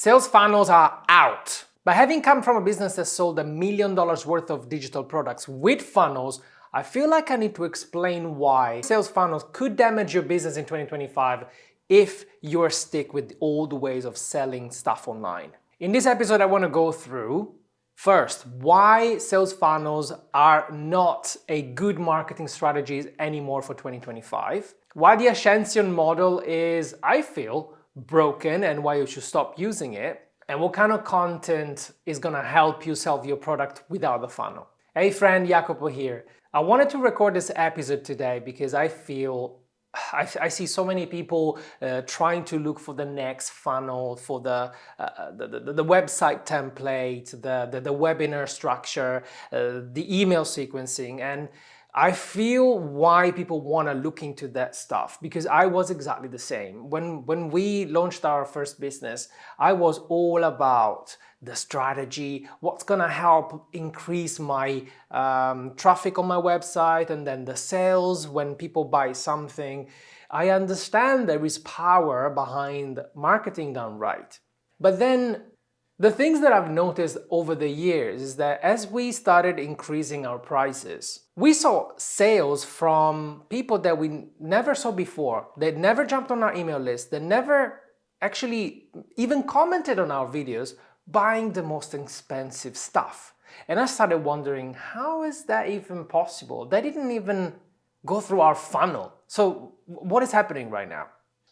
Sales funnels are out. But having come from a business that sold $1 million worth of digital products with funnels, I feel like I need to explain why sales funnels could damage your business in 2025 if you're stuck with old ways of selling stuff online. In this episode, I want to go through first, why sales funnels are not a good marketing strategy anymore for 2025. Why the Ascension model is, I feel, broken and why you should stop using it. And what kind of content is going to help you sell your product without the funnel. Hey friend, Jacopo here. I wanted to record this episode today because I feel I see so many people trying to look for the next funnel, for the website template, the webinar structure, the email sequencing, and I feel why people want to look into that stuff, because I was exactly the same. When we launched our first business, I was all about the strategy, what's going to help increase my traffic on my website, and then the sales when people buy something. I understand there is power behind marketing done right. But then the things that I've noticed over the years is that as we started increasing our prices, we saw sales from people that we never saw before. They never jumped on our email list. They never actually even commented on our videos, buying the most expensive stuff. And I started wondering, how is that even possible? They didn't even go through our funnel. So what is happening right now?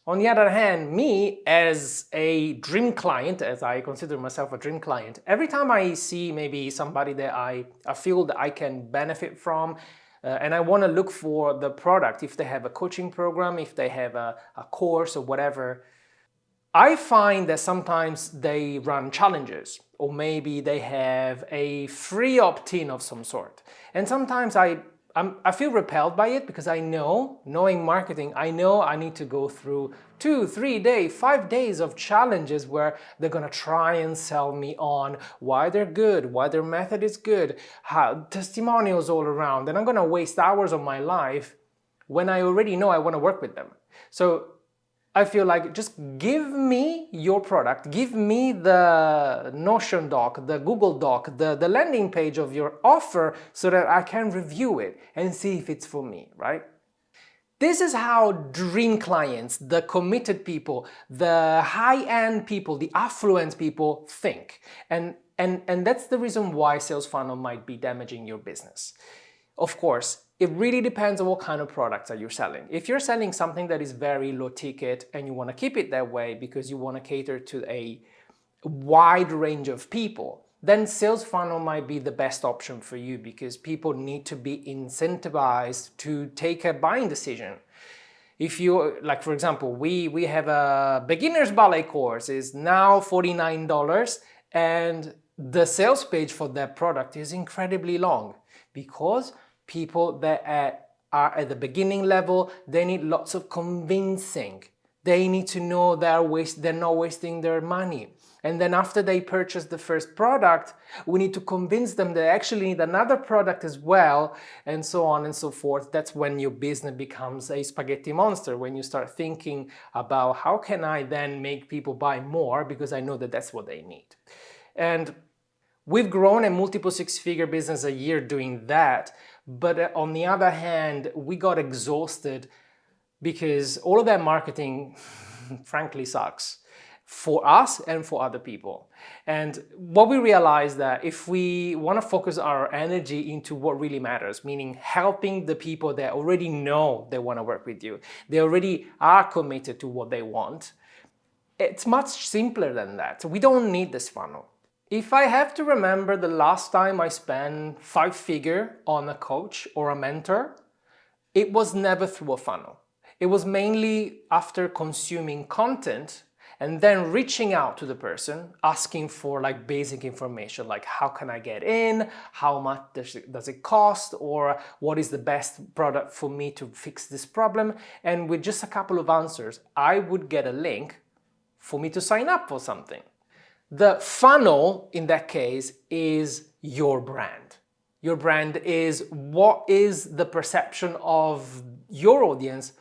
On the other hand, me as a dream client, as I consider myself a dream client, every time I see maybe somebody that I feel that I can benefit from, and I want to look for the product, if they have a coaching program, if they have a course or whatever, I find that sometimes they run challenges, or maybe they have a free opt-in of some sort. And sometimes I feel repelled by it, because I know, knowing marketing, I know I need to go through 2, 3 days, 5 days of challenges where they're gonna try and sell me on why they're good, why their method is good, how testimonials all around, and I'm gonna waste hours of my life when I already know I wanna work with them. So I feel like just give me your product, give me the Notion doc, the Google doc, the landing page of your offer so that I can review it and see if it's for me, right? This is how dream clients, the committed people, the high-end people, the affluent people think. And that's the reason why sales funnel might be damaging your business. Of course, it really depends on what kind of products are you selling. If you're selling something that is very low ticket and you want to keep it that way because you want to cater to a wide range of people, then sales funnel might be the best option for you, because people need to be incentivized to take a buying decision. If you, like for example, we have a beginner's ballet course, is now $49, and the sales page for that product is incredibly long, because people that are at the beginning level, they need lots of convincing. They need to know they're not wasting their money. And then after they purchase the first product, we need to convince them they actually need another product as well, and so on and so forth. That's when your business becomes a spaghetti monster, when you start thinking about how can I then make people buy more, because I know that that's what they need. And we've grown a multiple six-figure business a year doing that, but on the other hand, we got exhausted because all of that marketing frankly sucks for us and for other people. And what we realized that if we want to focus our energy into what really matters, meaning helping the people that already know they want to work with you, they already are committed to what they want, it's much simpler than that. So we don't need this funnel. If I have to remember the last time I spent 5-figure on a coach or a mentor, it was never through a funnel. It was mainly after consuming content and then reaching out to the person, asking for like basic information, like how can I get in, how much does it cost, or what is the best product for me to fix this problem. And with just a couple of answers, I would get a link for me to sign up for something. The funnel in that case is your brand. Your brand is what is the perception of your audience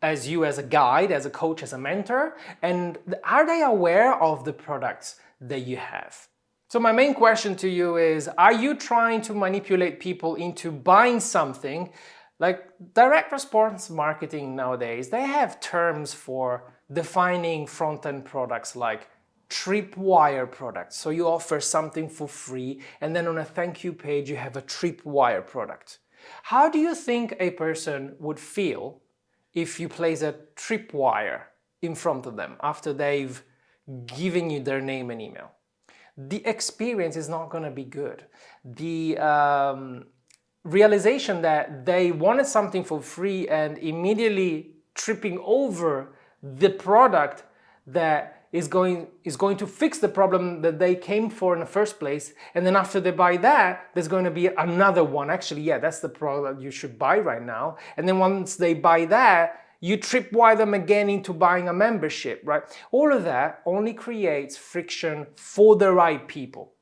as you as a guide, as a coach, as a mentor? And are they aware of the products that you have? So my main question to you is, are you trying to manipulate people into buying something? Like direct response marketing nowadays, they have terms for defining front-end products like tripwire products. So you offer something for free and then on a thank you page you have a tripwire product. How do you think a person would feel if you place a tripwire in front of them after they've given you their name and email? The experience is not going to be good. The realization that they wanted something for free and immediately tripping over the product that is going to fix the problem that they came for in the first place, and then after they buy that, there's going to be another one. Actually, yeah, that's the product you should buy right now. And then once they buy that, you tripwire them again into buying a membership, right? All of that only creates friction for the right people.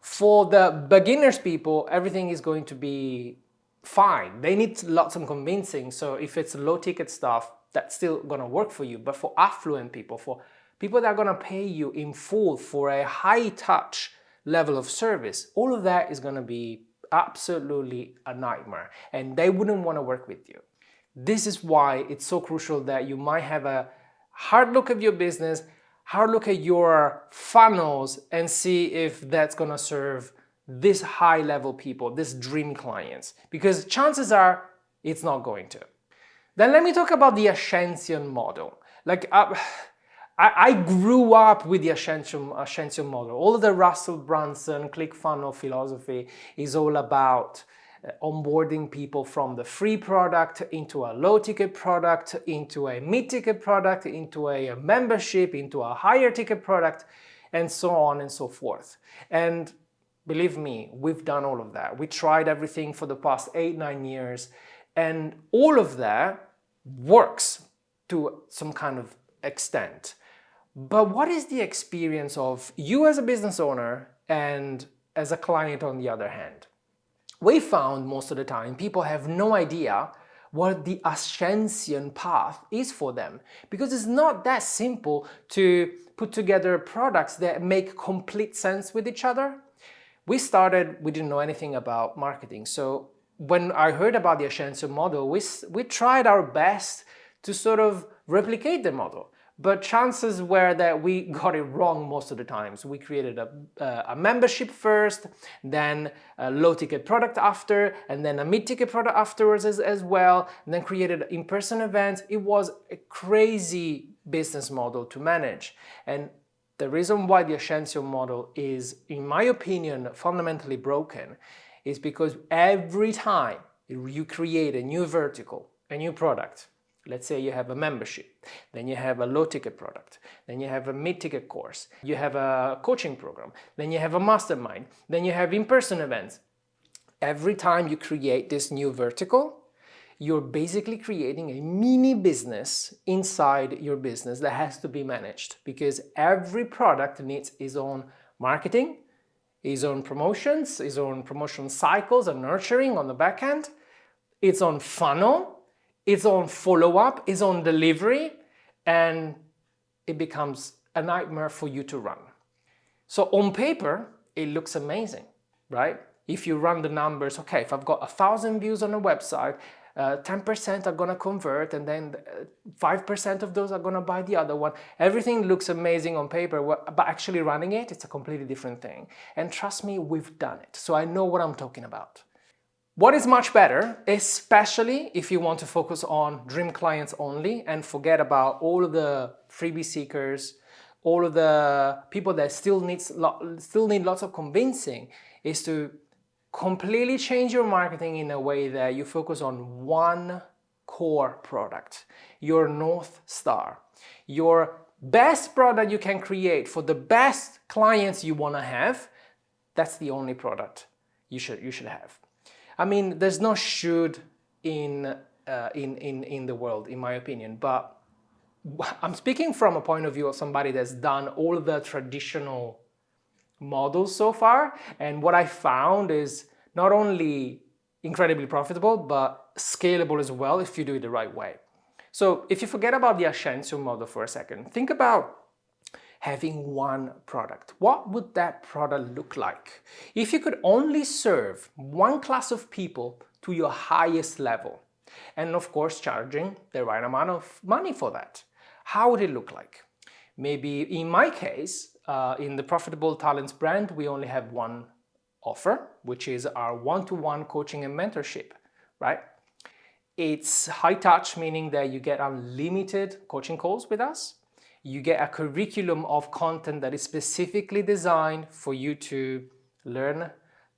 For the beginners people, everything is going to be fine. They need lots of convincing. So if it's low ticket stuff, that's still gonna work for you. But for affluent people, for people that are gonna pay you in full for a high touch level of service, all of that is gonna be absolutely a nightmare and they wouldn't wanna work with you. This is why it's so crucial that you might have a hard look at your business, hard look at your funnels and see if that's gonna serve this high level people, this dream clients, because chances are it's not going to. Then let me talk about the Ascension model. Like I grew up with the Ascension model. All of the Russell Brunson ClickFunnels philosophy is all about onboarding people from the free product into a low ticket product, into a mid ticket product, into a membership, into a higher ticket product, and so on and so forth. And believe me, we've done all of that. We tried everything for the past 8-9 years, and all of that works to some kind of extent. But what is the experience of you as a business owner and as a client on the other hand? We found most of the time people have no idea what the Ascension path is for them, because it's not that simple to put together products that make complete sense with each other. We didn't know anything about marketing. So when I heard about the Ascension model, we tried our best to sort of replicate the model. But chances were that we got it wrong most of the times. We created a membership first, then a low ticket product after, and then a mid ticket product afterwards as well, and then created in-person events. It was a crazy business model to manage. And the reason why the Ascension model is, in my opinion, fundamentally broken is because every time you create a new vertical, a new product, let's say you have a membership, then you have a low ticket product, then you have a mid ticket course, you have a coaching program, then you have a mastermind, then you have in-person events. Every time you create this new vertical, you're basically creating a mini business inside your business that has to be managed, because every product needs its own marketing, its own promotions, its own promotion cycles and nurturing on the back end, its own funnel, its own follow-up, its own delivery, and it becomes a nightmare for you to run. So on paper, it looks amazing, right? If you run the numbers, okay, if I've got 1,000 views on a website, 10% are gonna convert, and then 5% of those are gonna buy the other one. Everything looks amazing on paper, but actually running it, it's a completely different thing. And trust me, we've done it, so I know what I'm talking about. What is much better, especially if you want to focus on dream clients only and forget about all of the freebie seekers, all of the people that still need lots of convincing, is to completely change your marketing in a way that you focus on one core product, your North Star, your best product you can create for the best clients you want to have. That's the only product you should have. I mean, there's no should in the world, in my opinion, but I'm speaking from a point of view of somebody that's done all the traditional models so far, and what I found is not only incredibly profitable, but scalable as well if you do it the right way. So if you forget about the Ascension model for a second, think about having one product. What would that product look like if you could only serve one class of people to your highest level? And of course, charging the right amount of money for that. How would it look like? Maybe in my case, in the Profitable Talents brand, we only have one offer, which is our one-to-one coaching and mentorship, right? It's high touch, meaning that you get unlimited coaching calls with us. You get a curriculum of content that is specifically designed for you to learn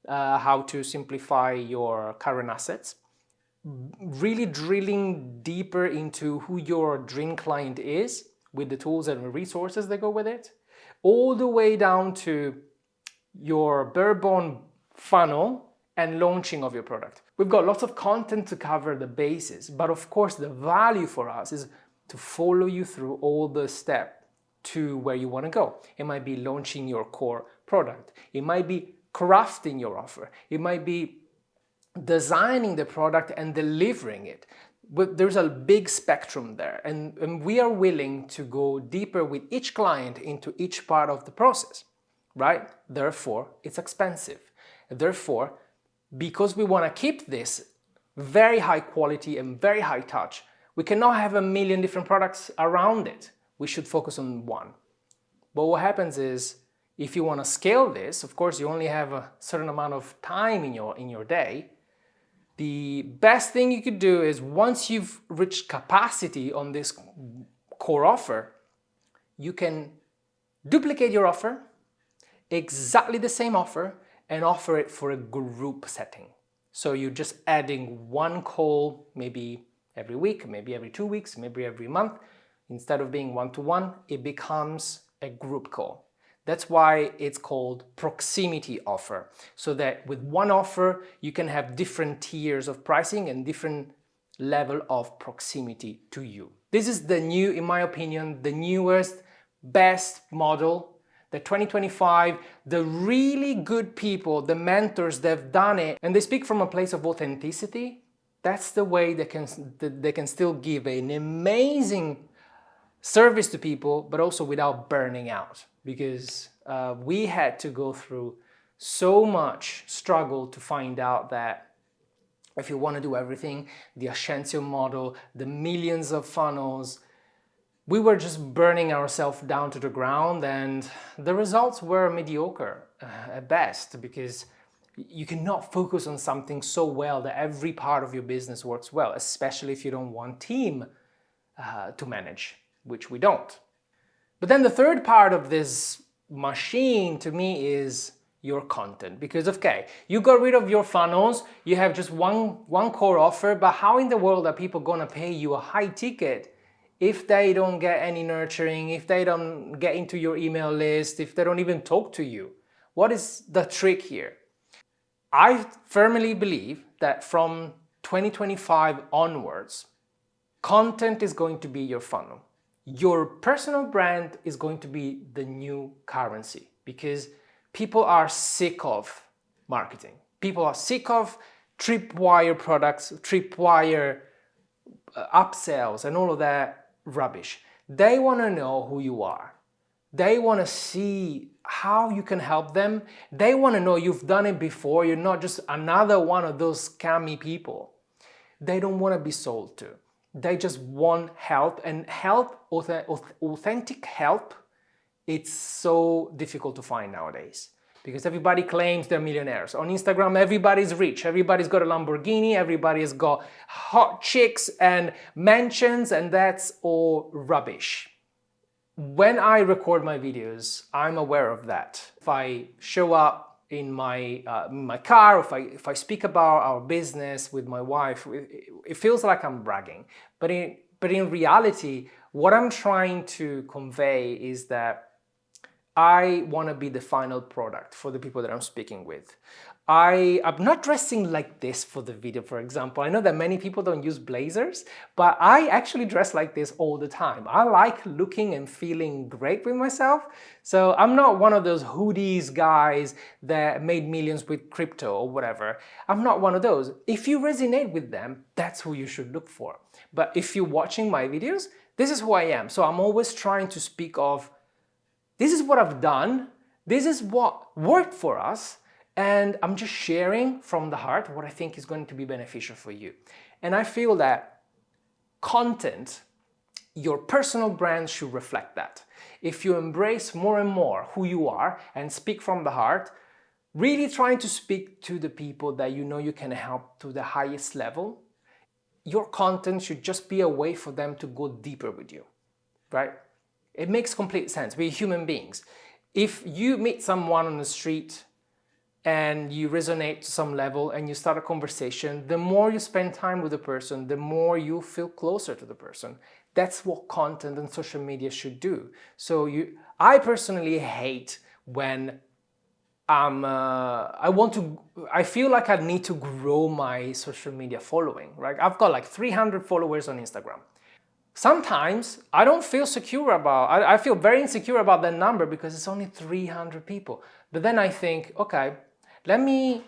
how to simplify your current assets. Really drilling deeper into who your dream client is with the tools and resources that go with it, all the way down to your bare-bone funnel and launching of your product. We've got lots of content to cover the bases, but of course the value for us is to follow you through all the steps to where you want to go. It might be launching your core product. It might be crafting your offer. It might be designing the product and delivering it. But there's a big spectrum there, and we are willing to go deeper with each client into each part of the process, right? Therefore, it's expensive. Therefore, because we want to keep this very high quality and very high touch, we cannot have a million different products around it. We should focus on one. But what happens is, if you want to scale this, of course, you only have a certain amount of time in your day. The best thing you could do is, once you've reached capacity on this core offer, you can duplicate your offer, exactly the same offer, and offer it for a group setting. So you're just adding one call, maybe every week, maybe every 2 weeks, maybe every month. Instead of being one-to-one, it becomes a group call. That's why it's called proximity offer, so that with one offer, you can have different tiers of pricing and different level of proximity to you. This is the new, in my opinion, the newest, best model. The 2025, the really good people, the mentors, they've done it, and they speak from a place of authenticity. That's the way they can still give an amazing service to people, but also without burning out, because we had to go through so much struggle to find out that if you want to do everything, the Ascension model, the millions of funnels, we were just burning ourselves down to the ground, and the results were mediocre at best, because you cannot focus on something so well that every part of your business works well, especially if you don't want team to manage, which we don't. But then the third part of this machine to me is your content, because okay, you got rid of your funnels, you have just one core offer, but how in the world are people gonna pay you a high ticket if they don't get any nurturing, if they don't get into your email list, if they don't even talk to you? What is the trick here? I firmly believe that from 2025 onwards, content is going to be your funnel. Your personal brand is going to be the new currency, because people are sick of marketing. People are sick of tripwire products, tripwire upsells and all of that rubbish. They want to know who you are. They want to see how you can help them. They want to know you've done it before. You're not just another one of those scammy people. They don't want to be sold to. They just want help, and help, authentic help, it's so difficult to find nowadays, because everybody claims they're millionaires. On Instagram, everybody's rich, everybody's got a Lamborghini, everybody's got hot chicks and mansions, and that's all rubbish. When I record my videos, I'm aware of that. If I show up in my car, if I speak about our business with my wife, it feels like I'm bragging. But in reality, what I'm trying to convey is that I want to be the final product for the people that I'm speaking with. I'm not dressing like this for the video, for example. I know that many people don't use blazers, but I actually dress like this all the time. I like looking and feeling great with myself. So I'm not one of those hoodies guys that made millions with crypto or whatever. I'm not one of those. If you resonate with them, that's who you should look for. But if you're watching my videos, this is who I am. So I'm always trying to speak of, this is what I've done, this is what worked for us, and I'm just sharing from the heart what I think is going to be beneficial for you. And I feel that content, your personal brand should reflect that. If you embrace more and more who you are and speak from the heart, really trying to speak to the people that you know you can help to the highest level, your content should just be a way for them to go deeper with you, right? It makes complete sense. We're human beings. If you meet someone on the street and you resonate to some level and you start a conversation, the more you spend time with the person, the more you feel closer to the person. That's what content and social media should do. So I personally hate when I feel like I need to grow my social media following, right? I've got like 300 followers on Instagram. Sometimes I don't feel secure about, I feel very insecure about that number because it's only 300 people. But then I think, okay, let me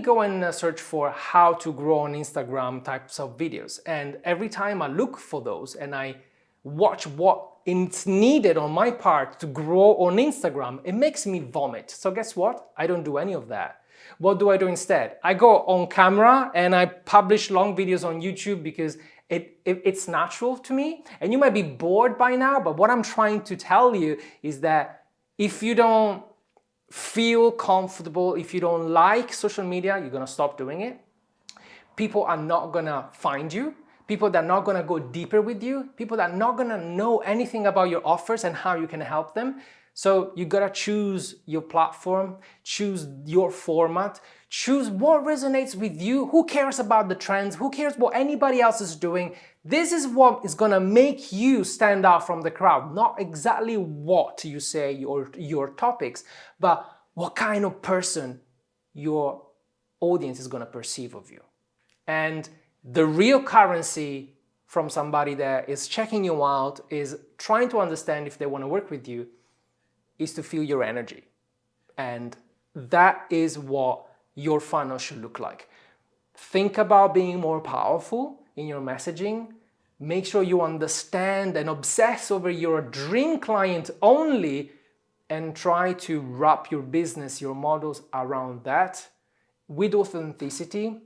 go and search for how to grow on Instagram types of videos. And every time I look for those and I watch what is needed on my part to grow on Instagram, it makes me vomit. So guess what? I don't do any of that. What do I do instead? I go on camera and I publish long videos on YouTube because it's natural to me. And you might be bored by now, but what I'm trying to tell you is that if you don't feel comfortable, if you don't like social media, you're gonna stop doing it. People are not gonna find you. People that are not gonna go deeper with you. People that are not gonna know anything about your offers and how you can help them. So you gotta choose your platform, choose your format, choose what resonates with you. Who cares about the trends? Who cares what anybody else is doing? This is what is gonna make you stand out from the crowd. Not exactly what you say or your topics, but what kind of person your audience is gonna perceive of you. And the real currency from somebody that is checking you out, is trying to understand if they wanna work with you, is to feel your energy. And that is what your funnel should look like. Think about being more powerful in your messaging. Make sure you understand and obsess over your dream client only, and try to wrap your business, your models around that with authenticity.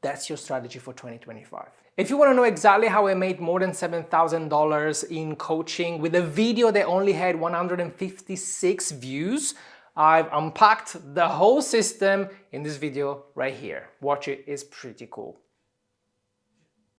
That's your strategy for 2025. If you want to know exactly how I made more than $7,000 in coaching with a video that only had 156 views, I've unpacked the whole system in this video right here. Watch it, it's pretty cool.